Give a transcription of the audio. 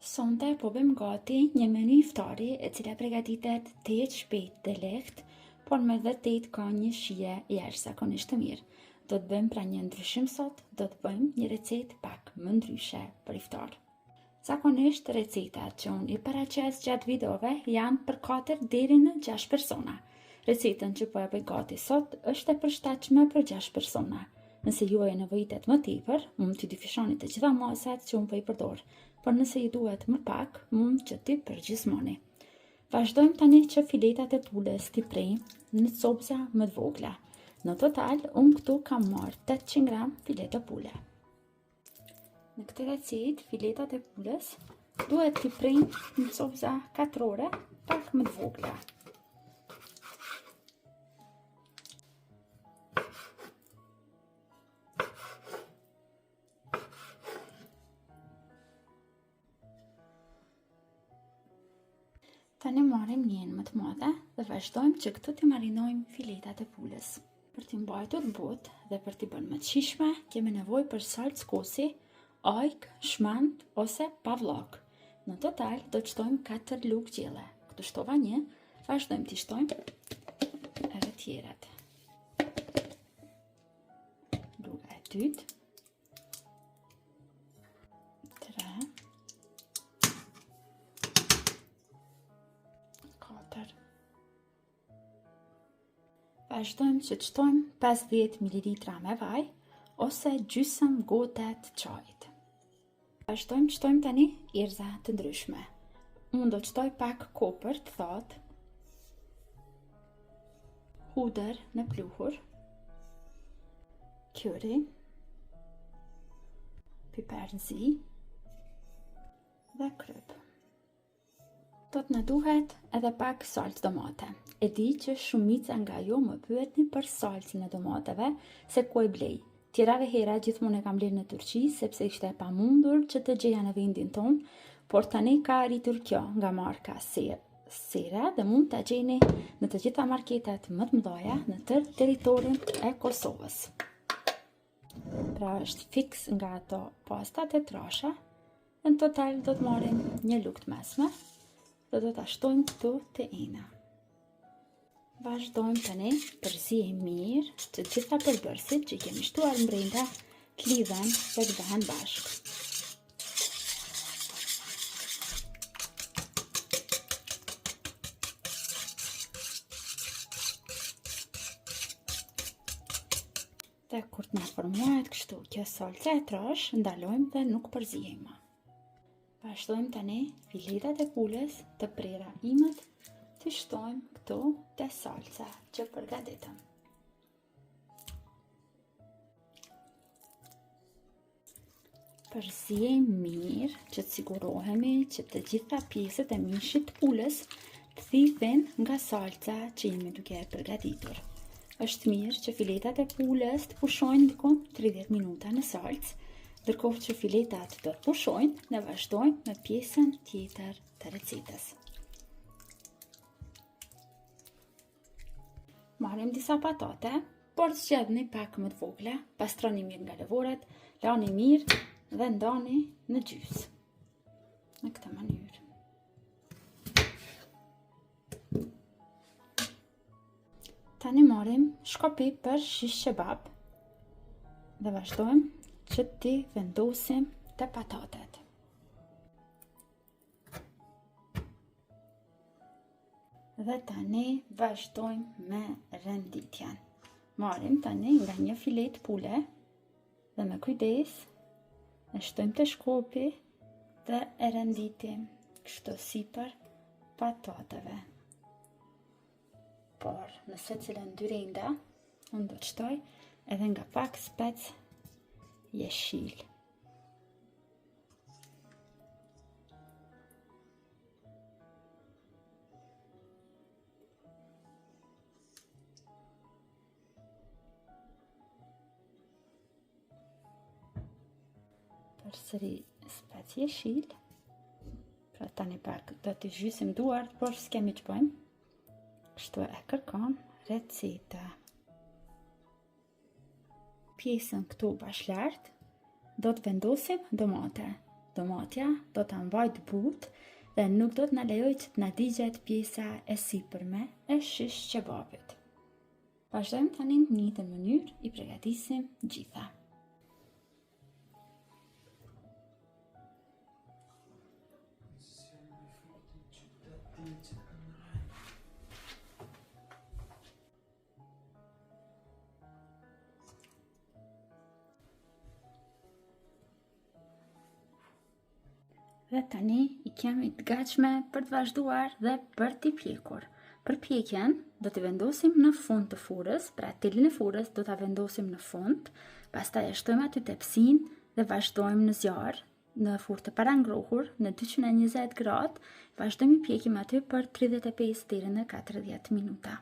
Sonte po bëjmë gati një menu iftari e cila përgatitet të jetë shpejt dhe lehtë, por me dhe të jetë ka një shije jashtëzakonisht të mirë. Do të bëjmë pra një ndryshim sot, do të bëjmë një recetë pak më ndryshe për iftar. Zakonisht recetat që unë i paraqes gjatë videove janë për 4 deri në 6 persona. Recetën që po e bëj gati sot është e përshtatshme për 6 persona. Nëse ju e nevojitet më tepër, mund t'i difishoni të gjitha masat që unë po i përdor, por nëse i duhet më pak, mund që t'i përgjysmoni. Vazhdojmë tani që filetat e pulës t'i prejmë në copëza më të vogla. Në total, unë këtu kam marrë 800 gram fileta pule. Në këtë recetë, filetat e pulës duhet t'i prejmë në copëza katrore, pak më të vogla. Tani marrim njën më të madhe dhe vazhdojmë që këtu t'i marinojmë filetat e pulës. Për t'i mbajtur butë dhe për t'i bërë më të shijshme, kemi nevojë për salcë kosi, ajk, shmand ose pavllak. Në total do të shtojmë 4 lugë gjelle. Këtu shtova 1, vazhdojmë t'i shtojmë edhe tjerat. Luga e dytë. 3. Vazhdojmë që të shtojmë 50 ml me vaj ose gjysmë gote të çajit. Vazhdojmë të shtojmë tani erëza të ndryshme. Unë do të shtoj pak kopër të thatë, hudër në pluhur, qyri, piper zi dhe kryp. Do të na duhet edhe pak salcë domate. E di që shumica nga ju më pyetni për salcën e domateve, se ku e blej. Tjerave hera gjithmonë e kam blerë në Turqi, sepse ishte e pamundur që të gjeja në vendin tonë, por tani ka arritur kjo nga marka Sera dhe mund ta gjeni në të gjitha marketet më të mëdha në tërë territorin e Kosovës. Pra është fiks nga ato pastat e trasha. Në total do të marrim një lugë të mesme dhe do ta shtojmë këtu të ena. Vazhdojmë tani përzijmë mirë të gjitha përbërësit që kemi shtuar mbrenda të lidhen dhe të bëhen bashkë. Dhe kur të na formohet kështu kjo salca e trash, ndalojmë dhe nuk përzijmë. Vazhdojmë tani filetat e pulës të prera imët të shtojmë këtu te salca që përgatitëm. Përzijmë mirë që të sigurohemi që të gjitha pjesët e mishit të pulës të thithen nga salca që jemi duke e përgatitur. Është mirë që filetat e pulës të pushojnë dikon 30 minuta në salcë, ndërkohë që filetat do të pushojnë, ne vazhdojmë me pjesën tjetër të recetës. Marrim disa patate, por zgjedhni pak më të vogla, pastroni mirë nga lëvoret, lani mirë dhe ndani në gjysë. Në këtë mënyrë. Tani marrim shkopi për shish kebab dhe vazhdojmë që t'i vendosim të patatet. Dhe tani vazhdojmë me renditjen. Marrim tani nga një filet pule dhe me kujdes e shtojmë të shkopi dhe e renditim kështu sipër patateve. Por në secilën dy renda, unë do të shtoj edhe nga pak spec jeshil. Përsëri spec jeshil. Pra tani pak do t'i zhysim duart, por s'kemi që bëjmë. Kështu e kërkon receta. Pjesën këtu bashkëlart do të vendosim domate. Domatja do të mbajtë butë dhe nuk do të na lejoj që të na digjet pjesa e sipërme e shish kebabit. Vazhdojmë tani në një të mënyrë i përgatisim gjitha. Dhe tani i kemi të gatshme për të vazhduar dhe për t'i pjekur. Për pjekjen do t'i vendosim në fund të furrës, pra tilin e furrës do t'a vendosim në fund, pastaj e shtojmë aty tepsinë dhe vazhdojmë në zjarr, në furrë të parangrohur në 220 gradë, vazhdojmë i pjekim aty për 35 deri në 40 minuta.